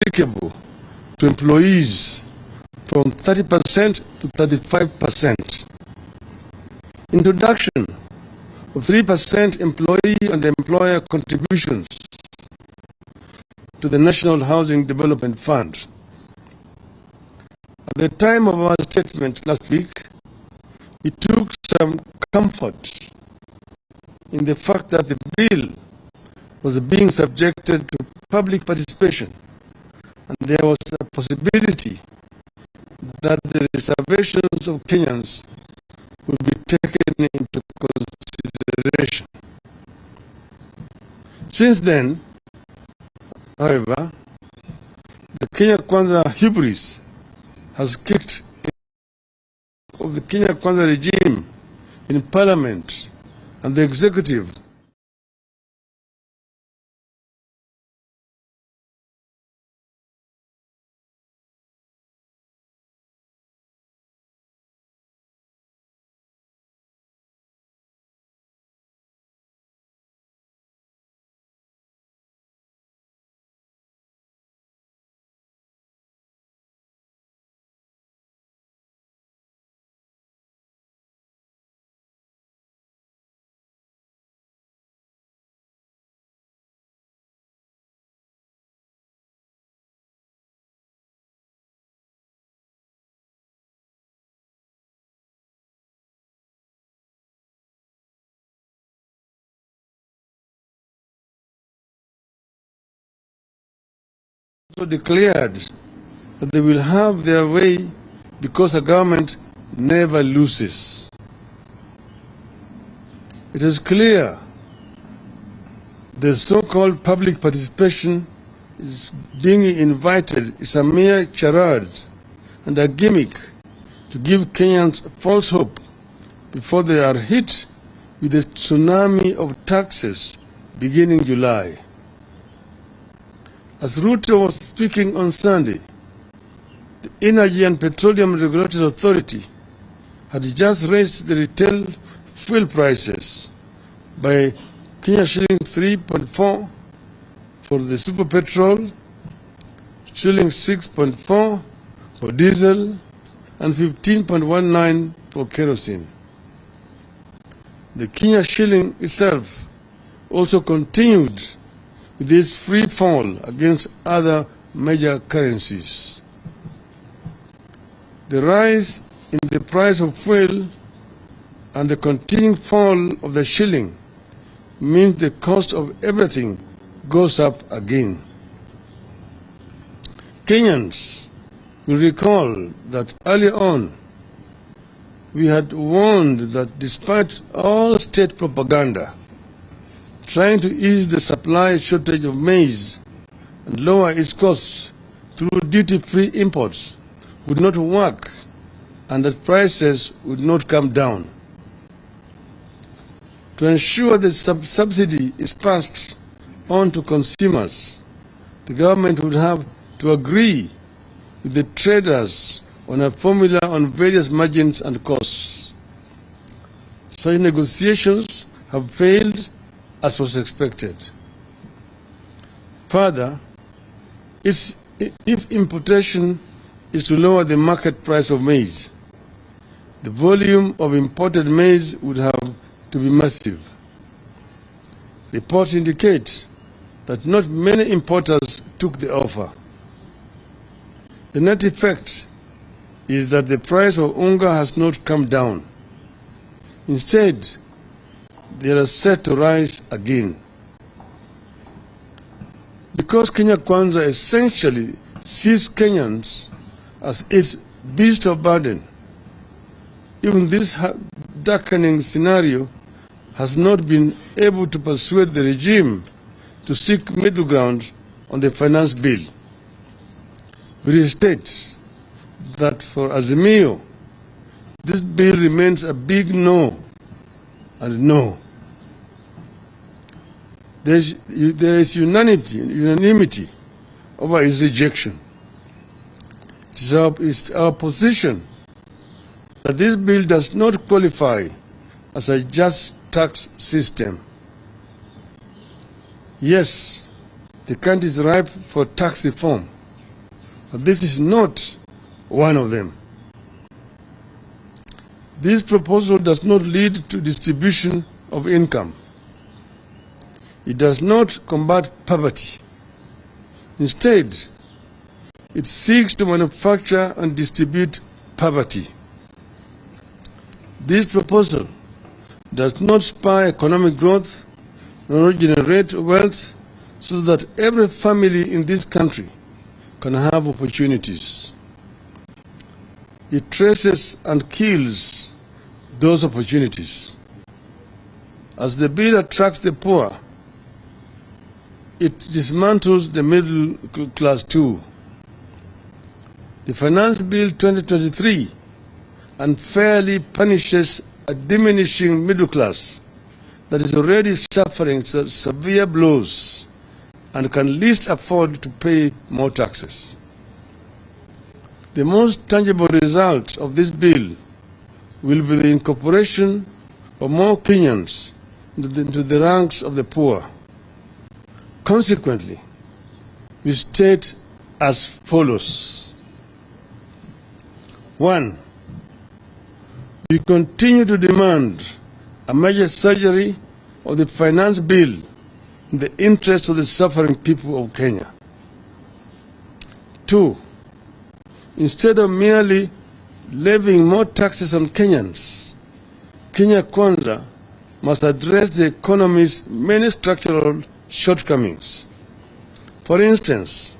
applicable to employees from 30% to 35%. Introduction of 3% employee and employer contributions to the National Housing Development Fund. At the time of our statement last week, we took some comfort in the fact that the bill was being subjected to public participation, and there was a possibility that the reservations of Kenyans would be taken into consideration. Since then, however, the Kenya Kwanza hubris has kicked in of the Kenya Kwanza regime in Parliament and the executive also declared that they will have their way because a government never loses. It is clear the so-called public participation is being invited is a mere charade and a gimmick to give Kenyans false hope before they are hit with a tsunami of taxes beginning July. As Ruto was speaking on Sunday, the Energy and Petroleum Regulatory Authority had just raised the retail fuel prices by Kenya shilling 3.4 for the super petrol, shilling 6.4 for diesel, and 15.19 for kerosene. The Kenya shilling itself also continued with this free fall against other major currencies. The rise in the price of fuel and the continuing fall of the shilling means the cost of everything goes up again. Kenyans will recall that early on we had warned that despite all state propaganda trying to ease the supply shortage of maize and lower its costs through duty-free imports would not work and that prices would not come down. To ensure the subsidy is passed on to consumers, the government would have to agree with the traders on a formula on various margins and costs. Such negotiations have failed as was expected. Further, if importation is to lower the market price of maize, the volume of imported maize would have to be massive. Reports indicate that not many importers took the offer. The net effect is that the price of unga has not come down. Instead, they are set to rise again. Because Kenya Kwanza essentially sees Kenyans as its beast of burden, even this darkening scenario has not been able to persuade the regime to seek middle ground on the finance bill. We state that for Azimio, this bill remains a big no and no. There is unanimity over its rejection. It is our position that this bill does not qualify as a just tax system. Yes, the country is ripe for tax reform, but this is not one of them. This proposal does not lead to distribution of income. It does not combat poverty. Instead, it seeks to manufacture and distribute poverty. This proposal does not spur economic growth nor generate wealth so that every family in this country can have opportunities. It traces and kills those opportunities. As the bill attracts the poor, it dismantles the middle class too. The Finance Bill 2023 unfairly punishes a diminishing middle class that is already suffering severe blows and can least afford to pay more taxes. The most tangible result of this bill will be the incorporation of more Kenyans into the ranks of the poor. Consequently, we state as follows. 1. We continue to demand a major surgery of the finance bill in the interest of the suffering people of Kenya. 2. Instead of merely levying more taxes on Kenyans, Kenya Kwanza must address the economy's many structural shortcomings. For instance,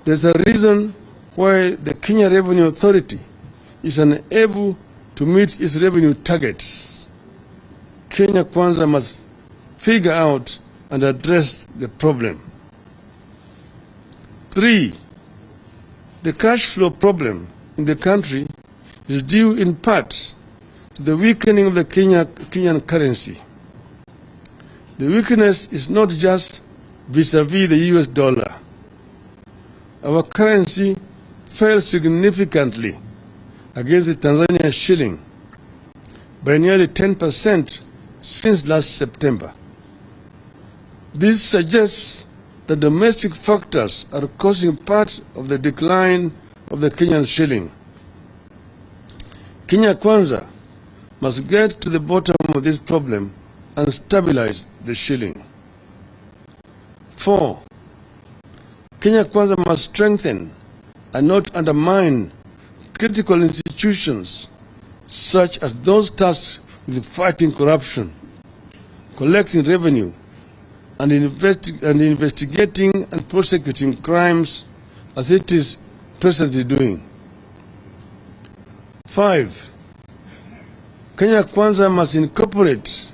there's a reason why the Kenya Revenue Authority is unable to meet its revenue targets. Kenya Kwanza must figure out and address the problem. 3. The cash flow problem in the country is due in part to the weakening of the Kenyan currency. The weakness is not just vis-à-vis the US dollar. Our currency fell significantly against the Tanzanian shilling by nearly 10% since last September. This suggests that domestic factors are causing part of the decline of the Kenyan shilling. Kenya Kwanza must get to the bottom of this problem and stabilize the shilling. 4. Kenya Kwanza must strengthen and not undermine critical institutions such as those tasked with fighting corruption, collecting revenue, and investigating and prosecuting crimes as it is presently doing. 5. Kenya Kwanza must incorporate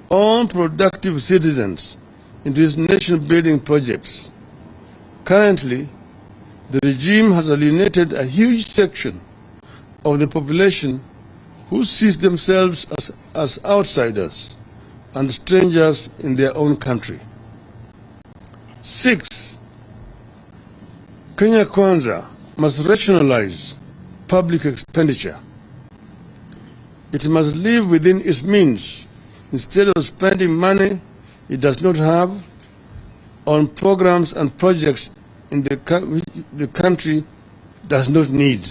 all productive citizens into its nation-building projects. Currently, the regime has alienated a huge section of the population who sees themselves as outsiders and strangers in their own country. 6. Kenya Kwanza must rationalize public expenditure. It must live within its means instead of spending money it does not have on programs and projects in the country does not need.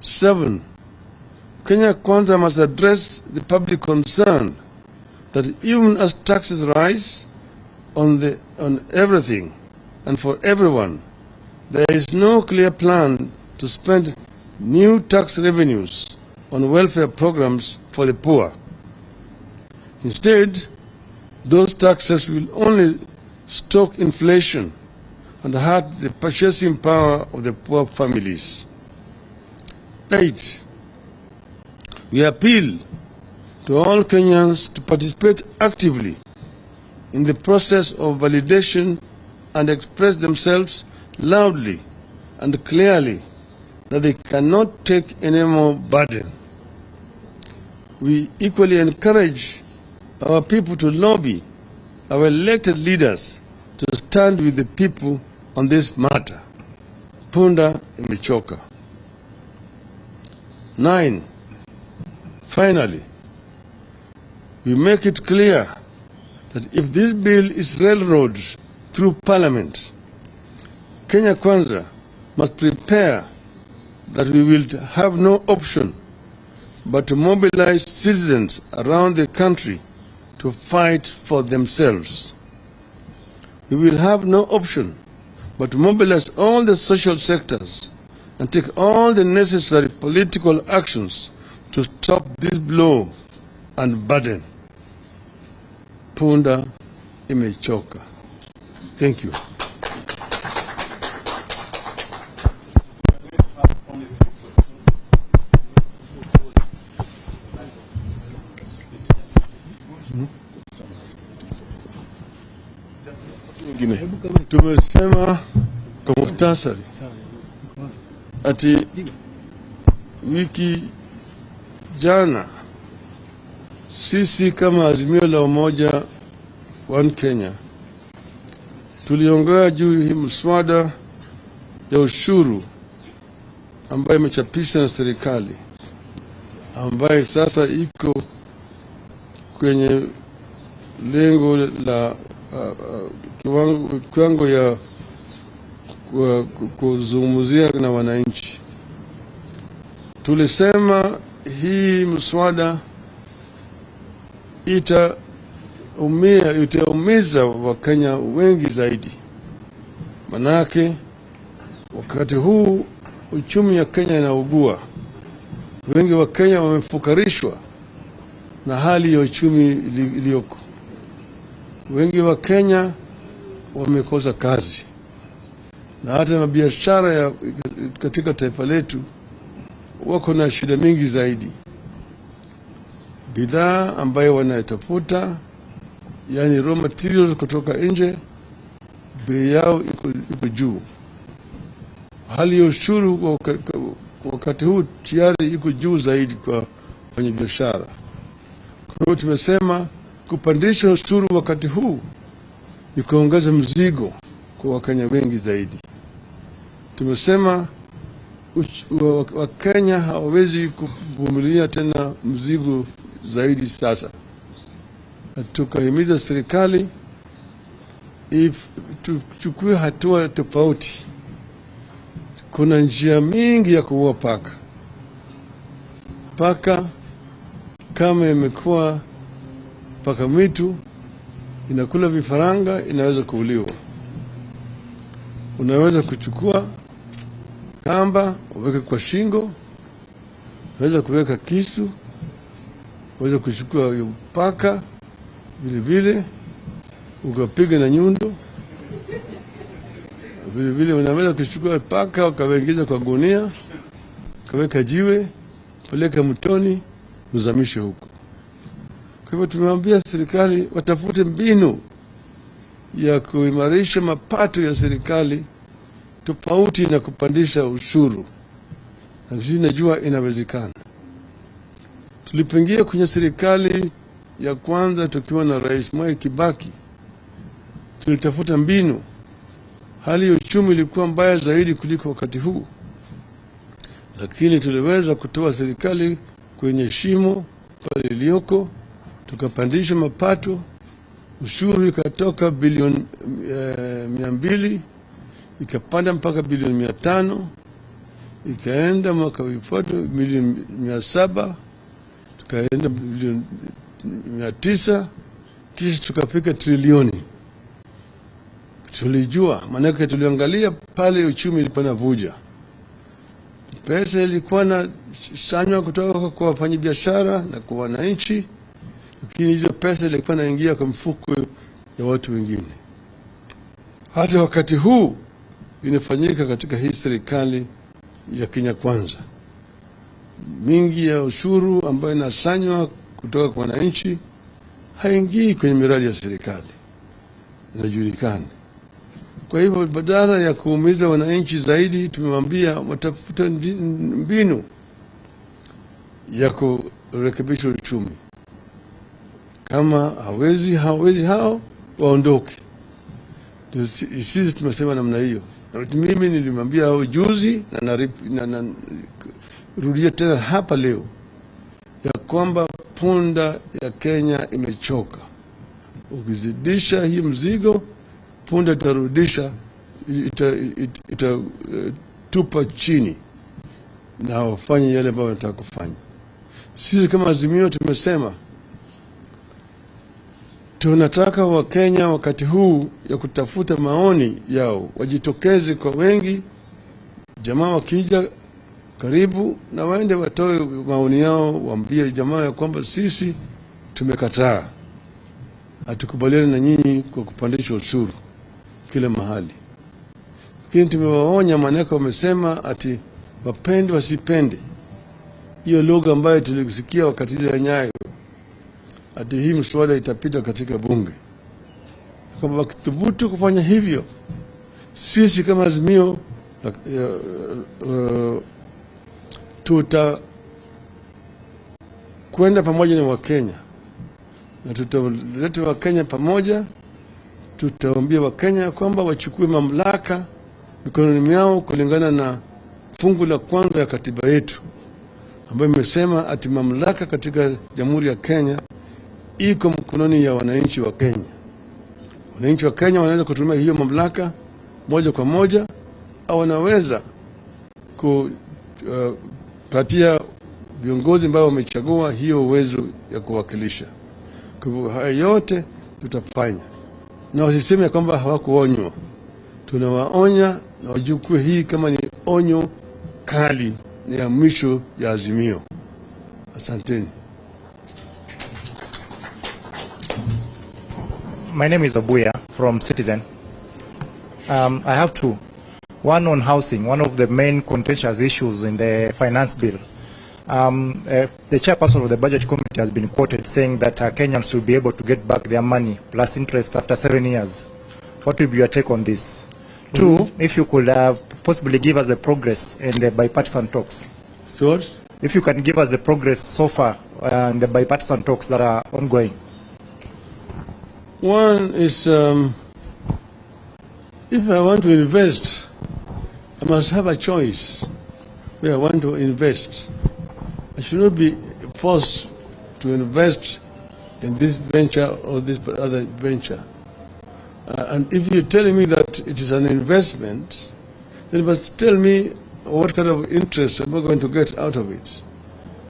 7. Kenya Kwanza must address the public concern that even as taxes rise on everything and for everyone, there is no clear plan to spend new tax revenues on welfare programs for the poor. Instead, those taxes will only stoke inflation and hurt the purchasing power of the poor families. 8. We appeal to all Kenyans to participate actively in the process of validation and express themselves loudly and clearly that they cannot take any more burden. We equally encourage our people to lobby our elected leaders to stand with the people on this matter. Punda imechoka. 9. Finally, we make it clear that if this bill is railroaded through Parliament, Kenya Kwanza must prepare that we will have no option but to mobilize citizens around the country to fight for themselves. We will have no option but to mobilize all the social sectors and take all the necessary political actions to stop this blow and burden. Punda imechoka. Thank you. Tumesema kwa muhtasari ati wiki jana sisi kama Azimio la Umoja One Kenya tuliongea juu hii mswada ya ushuru ambayo imechapishwa na serikali, ambayo sasa iko kwenye lengo la kiwango ya kuzungumzia na wananchi. Tulisema hii mswada itaumiza Wakenya wengi zaidi. Manake wakati huu uchumi ya Kenya inaugua. Wengi wa Kenya wamefukarishwa na hali ya uchumi iliyoko. Wengi wa Kenya wamekosa kazi. Na hata mabiashara katika taifa letu wako na shida mingi zaidi. Bidhaa ambayo wanatafuta, yani raw materials kutoka nje, bei yao iko juu. Hali ya ushuru wakati huu tayari iko juu zaidi kwa wafanyabiashara. Kwa hiyo tumesema kupandisha ushuru wakati huu ni kuongeza mzigo kwa Wakenya wengi zaidi. Tumesema Wakenya hawawezi kuvumilia tena mzigo zaidi sasa. Tukahimiza serikali tuchukue hatua tofauti. Kuna njia mingi ya kuua paka. Paka kama imekuwa paka mwitu, inakula vifaranga, inaweza kuuliwa. Unaweza kuchukua kamba uweke kwa shingo, unaweza kuweka kisu, unaweza kuchukua paka vile vile ukapiga na nyundo. Vile vile unaweza kuchukua paka ukawaingiza kwa gunia, ukaweka jiwe, peleka mtoni, uzamishe huko. Kwa hivyo tumemwambia serikali watafute mbinu ya kuimarisha mapato ya serikali tofauti na kupandisha ushuru. Na sisi najua inawezekana. Tulipoingia kwenye serikali ya kwanza tukiwa na Rais Mwai Kibaki, tulitafuta mbinu. Hali ya uchumi ilikuwa mbaya zaidi kuliko wakati huu, lakini tuliweza kutoa serikali kwenye shimo pale iliyoko, tukapandisha mapato. Ushuru ikatoka bilioni 200 ikapanda mpaka bilioni 500, ikaenda mwaka ufuatao bilioni 700, tukaenda bilioni 900, kisha tukafika trilioni. Tulijua, manake tuliangalia pale uchumi ilikuwa inavuja. Pesa ilikuwa na sanywa kutoka kwa wafanyabiashara na kwa wananchi, lakini hizo pesa ilikuwa inaingia kwa mfuko ya watu wengine. Hata wakati huu inafanyika katika hii serikali ya Kenya Kwanza. Mingi ya ushuru ambayo inasanywa kutoka kwa wananchi haingii kwenye miradi ya serikali. Inajulikana. Kwa hivyo badala ya kuumiza wananchi zaidi, tumemwambia watafuta mbinu ya kurekebisha uchumi. Kama hawezi hao waondoke. Sisi tumesema namna hiyo. Mimi nilimwambia hao juzi na rudia tena hapa leo ya kwamba punda ya Kenya imechoka. Ukizidisha hii mzigo, punda itarudisha tupa chini na wafanye yale ambayo wanataka kufanya. Sisi kama Azimio tumesema tunataka Wakenya wakati huu ya kutafuta maoni yao wajitokeze kwa wengi, jamaa wakija karibu na waende watoe maoni yao, waambie jamaa ya kwamba sisi tumekataa, hatukubaliani na nyinyi kwa kupandisha ushuru kila mahali. Lakini tumewaonya, maneno wamesema ati wapende wasipende, hiyo lugha ambayo tulisikia wakati ile Nyayo, ati hii mswada itapita katika bunge. Kama wakithubutu kufanya hivyo, sisi kama Azimio tutakwenda pamoja na Wakenya na tutaleta Wakenya pamoja. Tutaambia Wakenya kwamba wachukue mamlaka mikononi mwao kulingana na fungu la kwanza ya katiba yetu ambayo imesema ati mamlaka katika Jamhuri ya Kenya iko mkononi ya wananchi wa Kenya. Wananchi wa Kenya wanaweza kutumia hiyo mamlaka moja kwa moja au wanaweza kupatia viongozi ambao wamechagua hiyo uwezo ya kuwakilisha. Kwa hivyo haya yote tutafanya. Na wasiseme kwamba hawakuonywa. Tunawaonya na wajukue hii kama ni onyo kali ni ya mwisho ya Azimio. Asanteni. My name is Abuya from Citizen. I have two. One on housing, one of the main contentious issues in the finance bill. The chairperson of the budget committee has been quoted saying that Kenyans will be able to get back their money plus interest after 7 years. What will be your take on this? Two, if you could possibly give us a progress in the bipartisan talks. So if you can give us the progress so far in the bipartisan talks that are ongoing. One is, if I want to invest, I must have a choice where I want to invest. I should not be forced to invest in this venture or this other venture. And if you're telling me that it is an investment, then you must tell me what kind of interest am I going to get out of it,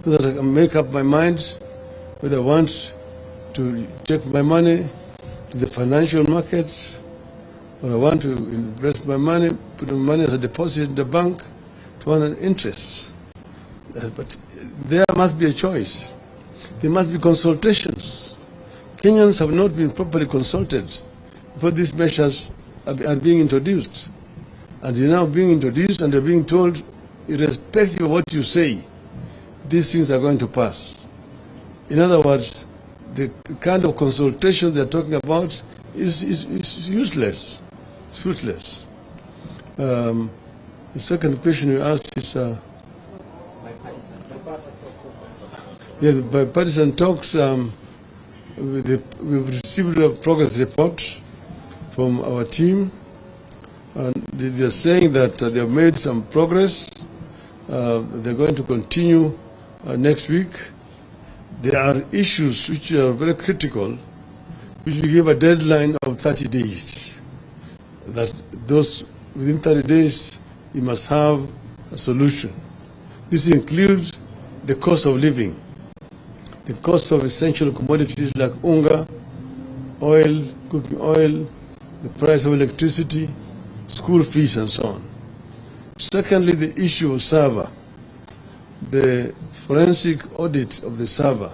so that I can make up my mind whether I want to take my money to the financial market, or I want to invest my money, put my money as a deposit in the bank to earn an interest. But there must be a choice. There must be consultations. Kenyans have not been properly consulted before these measures are being introduced. And they're now being introduced and they're being told, irrespective of what you say, these things are going to pass. In other words, the kind of consultation they're talking about is useless. It's useless. The second question you asked is, the bipartisan talks, we've received a progress report from our team, and they're saying that they have made some progress. They're going to continue next week. There are issues which are very critical, which we give a deadline of 30 days. That those within 30 days, you must have a solution. This includes the cost of living, the cost of essential commodities like unga, oil, cooking oil, the price of electricity, school fees, and so on. Secondly, the issue of server, the forensic audit of the server.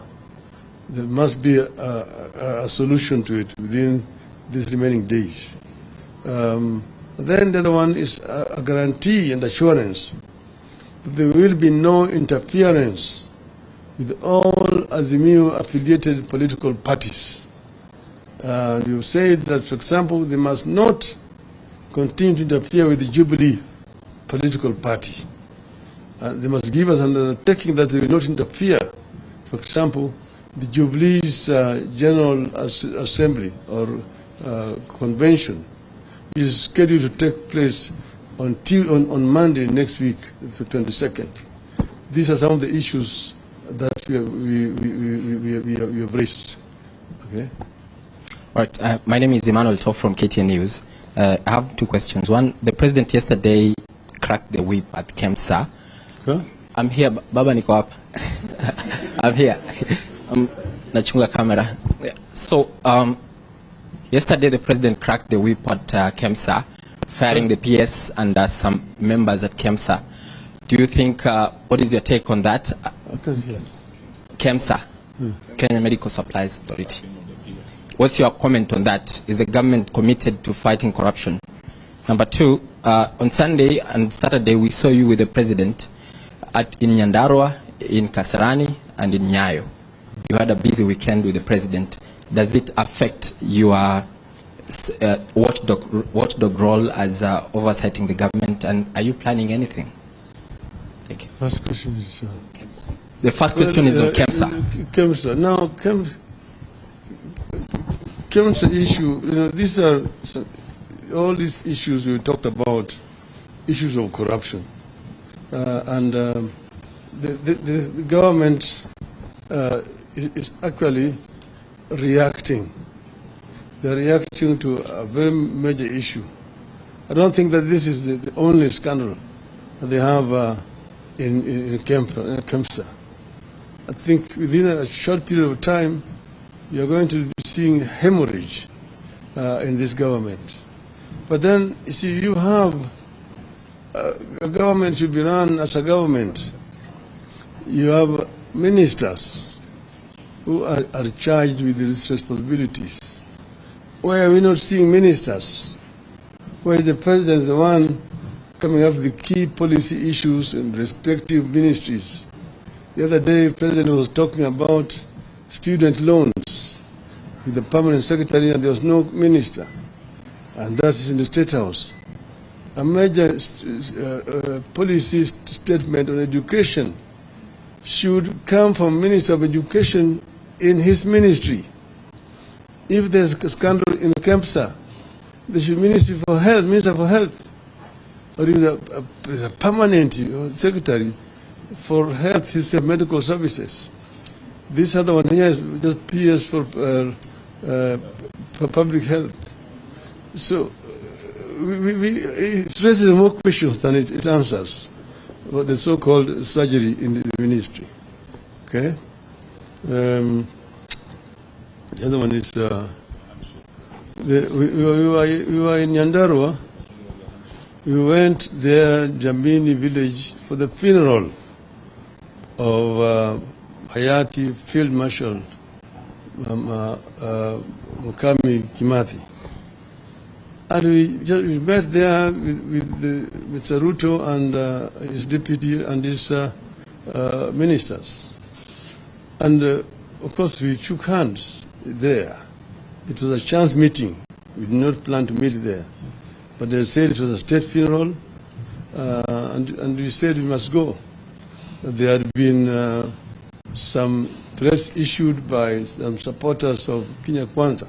There must be a solution to it within these remaining days. Then the other one is a guarantee and assurance that there will be no interference with all Azimio affiliated political parties. You said that, for example, they must not continue to interfere with the Jubilee political party. They must give us an undertaking that they will not interfere. For example, the Jubilee's General Assembly or Convention is scheduled to take place on Monday next week, the 22nd. These are some of the issues that we have raised. Okay. All right. My name is Emmanuel Toff from KTN News. I have two questions. One, the president yesterday cracked the whip at KEMSA. Huh? I'm here, Baba niko hapa. I'm here. Nachunga camera. So, yesterday the president cracked the whip at KEMSA, firing the PS and some members at KEMSA. Do you think, what is your take on that? KEMSA, Kenyan Medical Supplies Authority. What's your comment on that? Is the government committed to fighting corruption? Number two, on Sunday and Saturday we saw you with the president in Nyandarua, in Kasarani, and in Nyayo. You had a busy weekend with the president. Does it affect your watchdog role as oversighting the government, and are you planning anything? Thank you. First question is the first question is on KEMSA. KEMSA. Now, KEMSA issue, these are all these issues we talked about, issues of corruption. And the government is actually reacting. They're reacting to a very major issue. I don't think that this is the only scandal that they have in KEMSA. I think within a short period of time, you're going to be seeing hemorrhage in this government. But then, you see, you have a government should be run as a government. You have ministers who are charged with these responsibilities. Why are we not seeing ministers? Why is the president the one coming up with the key policy issues in respective ministries? The other day, the president was talking about student loans with the permanent secretary, and there was no minister. And that is in the State House. A major policy statement on education should come from Minister of Education in his ministry. If there's a scandal in KEMSA, there should be Minister for Health, or if there's a permanent secretary for health, system, medical services. This other one here is just PS for public health. So it raises more questions than it answers. What the so-called surgery in the ministry. Okay. The other one is we were in Nyandarua. We went there, Jamini village, for the funeral of Hayati Field Marshal Mukami Kimathi. And we met there with Mr. Ruto and his deputy and his ministers. And of course we shook hands there. It was a chance meeting. We did not plan to meet there. But they said it was a state funeral, and we said we must go. There had been some threats issued by some supporters of Kenya Kwanza.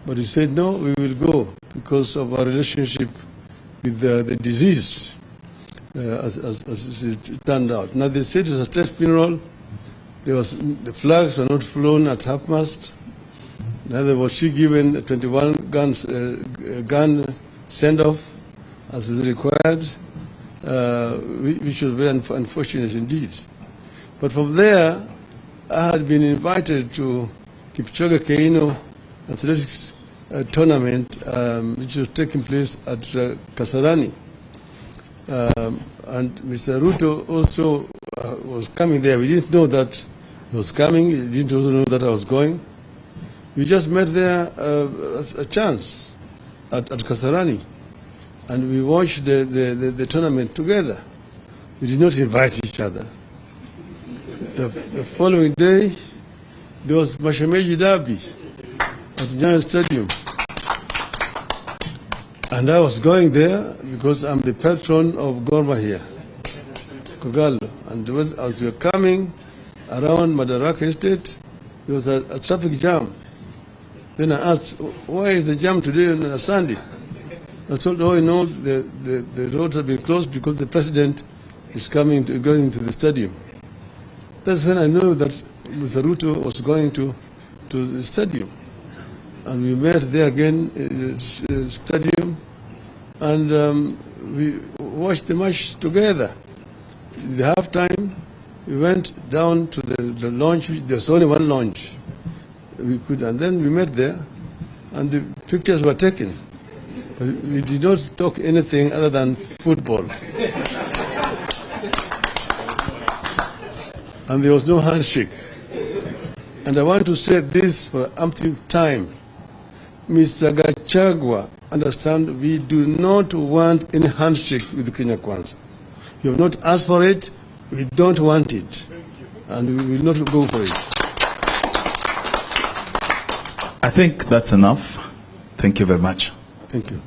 But he said, no, we will go because of our relationship with the deceased, as it turned out. Now, they said it was a state funeral. The flags were not flown at half-mast. Neither was she given a 21 gun send-off as is required, which was very unfortunate indeed. But from there, I had been invited to Kipchoge Keino athletics tournament, which was taking place at Kasarani. And Mr. Ruto also was coming there. We didn't know that he was coming. He didn't also know that I was going. We just met there as a chance at Kasarani. And we watched the tournament together. We did not invite each other. The following day, there was Mashemeji Derby at Nyayo Stadium. And I was going there because I'm the patron of Gor Mahia, Kogalo. And as we were coming around Madaraka Estate, there was a traffic jam. Then I asked, why is the jam today on a Sunday? I told, oh, the roads have been closed because the president is going to the stadium. That's when I knew that Mr. Ruto was going to the stadium. And we met there again in the stadium, and we watched the match together. In the halftime, we went down to the lounge. There's only one lounge. And then we met there, and the pictures were taken. But we did not talk anything other than football. And there was no handshake. And I want to say this for umpteenth time. Mr. Gachagua, understand, we do not want any handshake with Kenya Kwanza. You have not asked for it, we don't want it, and we will not go for it. I think that's enough. Thank you very much. Thank you.